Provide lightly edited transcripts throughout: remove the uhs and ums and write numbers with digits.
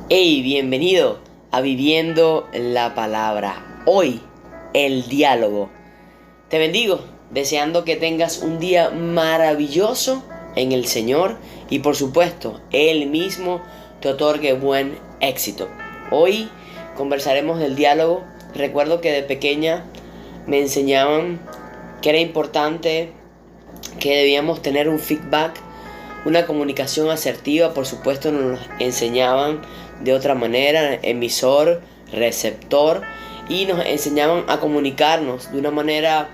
Hey, bienvenido a Viviendo la Palabra. Hoy, el diálogo. Te bendigo, deseando que tengas un día maravilloso en el Señor y por supuesto, Él mismo te otorgue buen éxito. Hoy conversaremos del diálogo. Recuerdo que de pequeña me enseñaban que era importante que debíamos tener un feedback, una comunicación asertiva. Por supuesto nos enseñaban de otra manera, emisor, receptor, y nos enseñaban a comunicarnos de una manera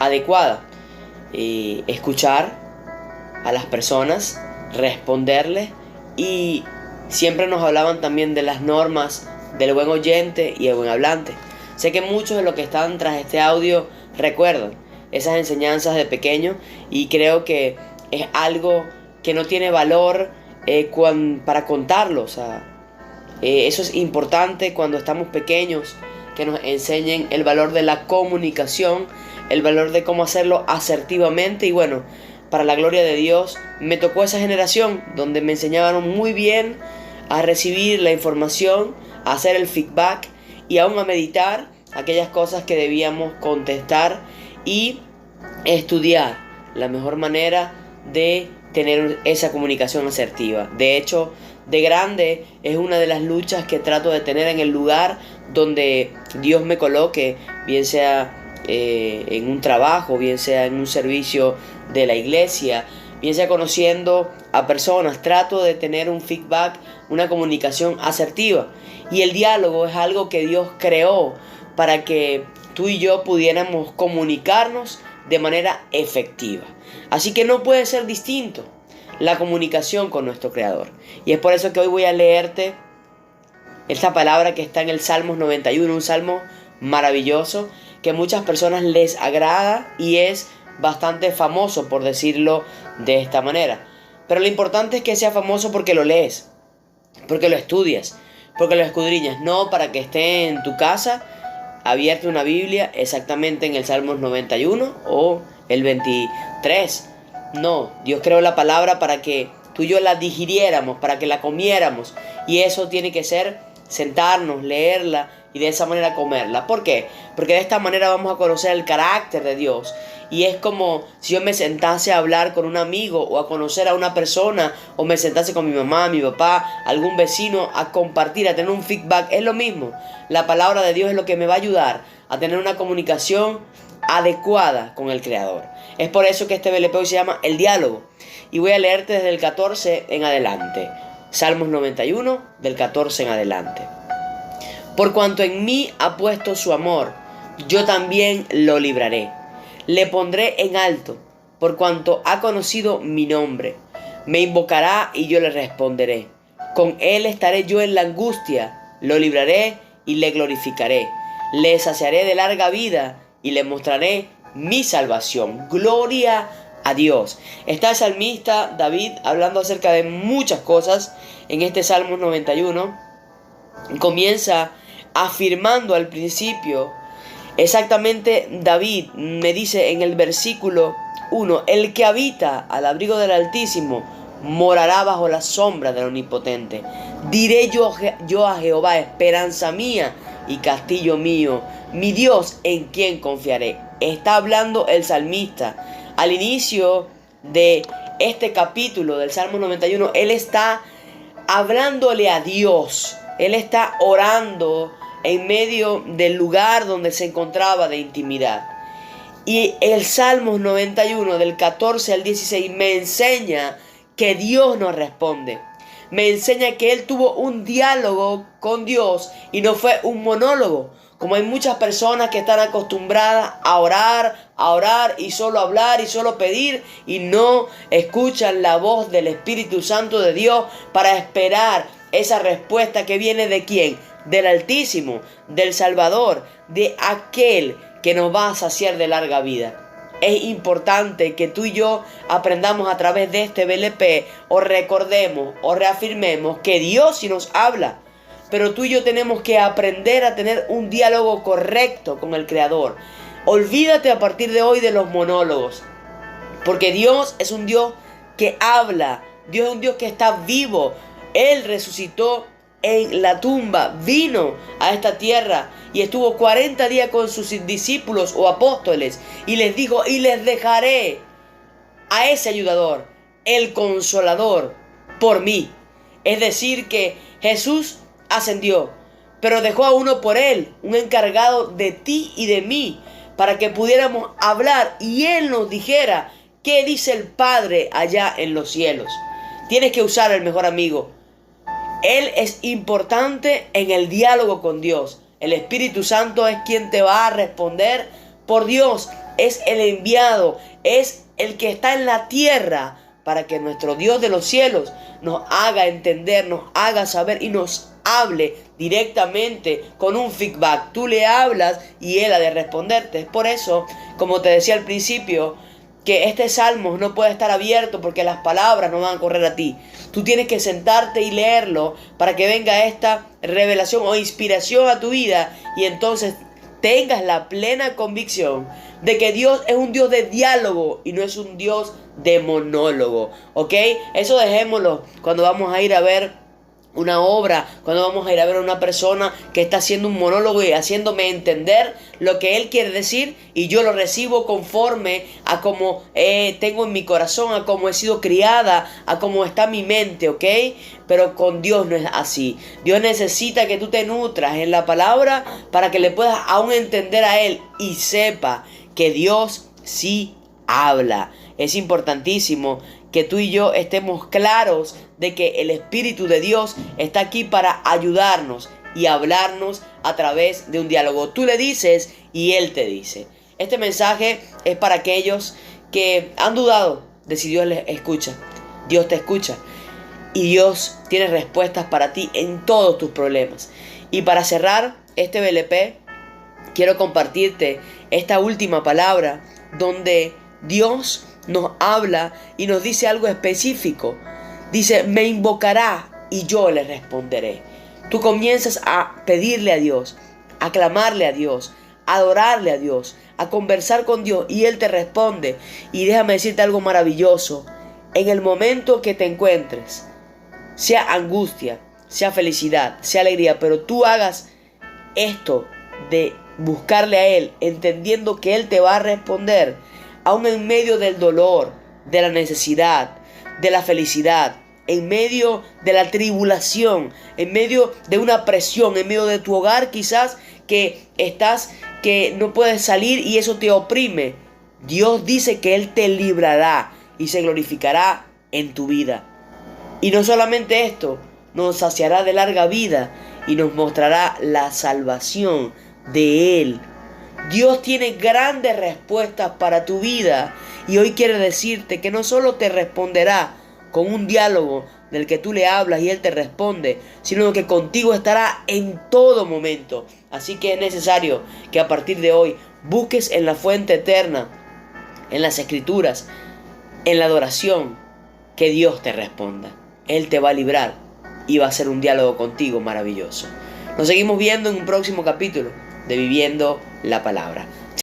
adecuada, escuchar a las personas, responderles, y siempre nos hablaban también de las normas del buen oyente y el buen hablante. Sé que muchos de los que están tras este audio recuerdan esas enseñanzas de pequeño, y creo que es algo que no tiene valor para contarlo. O sea, eso es importante cuando estamos pequeños, que nos enseñen el valor de la comunicación, el valor de cómo hacerlo asertivamente. Y bueno, para la gloria de Dios, me tocó esa generación donde me enseñaban muy bien a recibir la información, a hacer el feedback y aún a meditar aquellas cosas que debíamos contestar y estudiar la mejor manera de tener esa comunicación asertiva. De hecho, de grande es una de las luchas que trato de tener en el lugar donde Dios me coloque, bien sea en un trabajo, bien sea en un servicio de la iglesia, bien sea conociendo a personas. Trato de tener un feedback, una comunicación asertiva. Y el diálogo es algo que Dios creó para que tú y yo pudiéramos comunicarnos de manera efectiva. Así que no puede ser distinto la comunicación con nuestro Creador. Y es por eso que hoy voy a leerte esta palabra que está en el Salmos 91, un salmo maravilloso que a muchas personas les agrada y es bastante famoso, por decirlo de esta manera. Pero lo importante es que sea famoso porque lo lees, porque lo estudias, porque lo escudriñas, no para que esté en tu casa abierta una Biblia exactamente en el Salmos 91 o el 23. No, Dios creó la palabra para que tú y yo la digiriéramos, para que la comiéramos. Y eso tiene que ser sentarnos, leerla y de esa manera comerla. ¿Por qué? Porque de esta manera vamos a conocer el carácter de Dios. Y es como si yo me sentase a hablar con un amigo o a conocer a una persona, o me sentase con mi mamá, mi papá, algún vecino, a compartir, a tener un feedback. Es lo mismo. La palabra de Dios es lo que me va a ayudar a tener una comunicación adecuada con el Creador. Es por eso que este BLP hoy se llama El Diálogo. Y voy a leerte desde el 14 en adelante. Salmos 91, del 14 en adelante. Por cuanto en mí ha puesto su amor, yo también lo libraré. Le pondré en alto, por cuanto ha conocido mi nombre. Me invocará y yo le responderé. Con él estaré yo en la angustia, lo libraré y le glorificaré. Le saciaré de larga vida y le mostraré mi salvación. Gloria a Dios. Está el salmista David hablando acerca de muchas cosas en este Salmo 91. Comienza afirmando al principio, exactamente David me dice en el versículo 1, el que habita al abrigo del Altísimo morará bajo la sombra del Omnipotente. Diré yo a Jehová, esperanza mía y castillo mío, mi Dios en quien confiaré. Está hablando el salmista. Al inicio de este capítulo del Salmo 91, él está hablándole a Dios. Él está orando en medio del lugar donde se encontraba de intimidad. Y el Salmos 91 del 14 al 16 me enseña que Dios nos responde. Me enseña que él tuvo un diálogo con Dios y no fue un monólogo, como hay muchas personas que están acostumbradas a orar y solo hablar y solo pedir, y no escuchan la voz del Espíritu Santo de Dios para esperar esa respuesta que viene ¿de quién? Del Altísimo, del Salvador, de aquel que nos va a saciar de larga vida. Es importante que tú y yo aprendamos a través de este BLP, o recordemos o reafirmemos que Dios sí nos habla, pero tú y yo tenemos que aprender a tener un diálogo correcto con el Creador. Olvídate a partir de hoy de los monólogos, porque Dios es un Dios que habla. Dios es un Dios que está vivo. Él resucitó en la tumba, vino a esta tierra y estuvo 40 días con sus discípulos o apóstoles y les dijo, y les dejaré a ese ayudador, el consolador, por mí. Es decir, que Jesús ascendió, pero dejó a uno por él, un encargado de ti y de mí, para que pudiéramos hablar y él nos dijera qué dice el Padre allá en los cielos. Tienes que usar el mejor amigo. Él es importante en el diálogo con Dios. El Espíritu Santo es quien te va a responder por Dios. Es el enviado, es el que está en la tierra para que nuestro Dios de los cielos nos haga entender, nos haga saber y nos hable directamente con un feedback. Tú le hablas y él ha de responderte. Es por eso, como te decía al principio, que este salmo no puede estar abierto porque las palabras no van a correr a ti. Tú tienes que sentarte y leerlo para que venga esta revelación o inspiración a tu vida y entonces tengas la plena convicción de que Dios es un Dios de diálogo y no es un Dios de monólogo, ¿ok? Eso dejémoslo cuando vamos a ir a ver una obra, cuando vamos a ir a ver a una persona que está haciendo un monólogo y haciéndome entender lo que él quiere decir y yo lo recibo conforme a como tengo en mi corazón, a cómo he sido criada, a cómo está mi mente, ¿ok? Pero con Dios no es así. Dios necesita que tú te nutras en la palabra para que le puedas aún entender a él y sepa que Dios sí habla. Es importantísimo que tú y yo estemos claros de que el Espíritu de Dios está aquí para ayudarnos y hablarnos a través de un diálogo. Tú le dices y Él te dice. Este mensaje es para aquellos que han dudado de si Dios les escucha. Dios te escucha y Dios tiene respuestas para ti en todos tus problemas. Y para cerrar este BLP, quiero compartirte esta última palabra donde Dios nos habla y nos dice algo específico. Dice, me invocará y yo le responderé. Tú comienzas a pedirle a Dios, a clamarle a Dios, a adorarle a Dios, a conversar con Dios y Él te responde. Y déjame decirte algo maravilloso. En el momento que te encuentres, sea angustia, sea felicidad, sea alegría, pero tú hagas esto de buscarle a Él, entendiendo que Él te va a responder, aún en medio del dolor, de la necesidad, de la felicidad, en medio de la tribulación, en medio de una presión, en medio de tu hogar quizás que no puedes salir y eso te oprime. Dios dice que Él te librará y se glorificará en tu vida. Y no solamente esto, nos saciará de larga vida y nos mostrará la salvación de Él. Dios tiene grandes respuestas para tu vida y hoy quiere decirte que no solo te responderá con un diálogo del que tú le hablas y Él te responde, sino que contigo estará en todo momento. Así que es necesario que a partir de hoy busques en la fuente eterna, en las escrituras, en la adoración, que Dios te responda. Él te va a librar y va a hacer un diálogo contigo maravilloso. Nos seguimos viendo en un próximo capítulo de Viviendo la Palabra.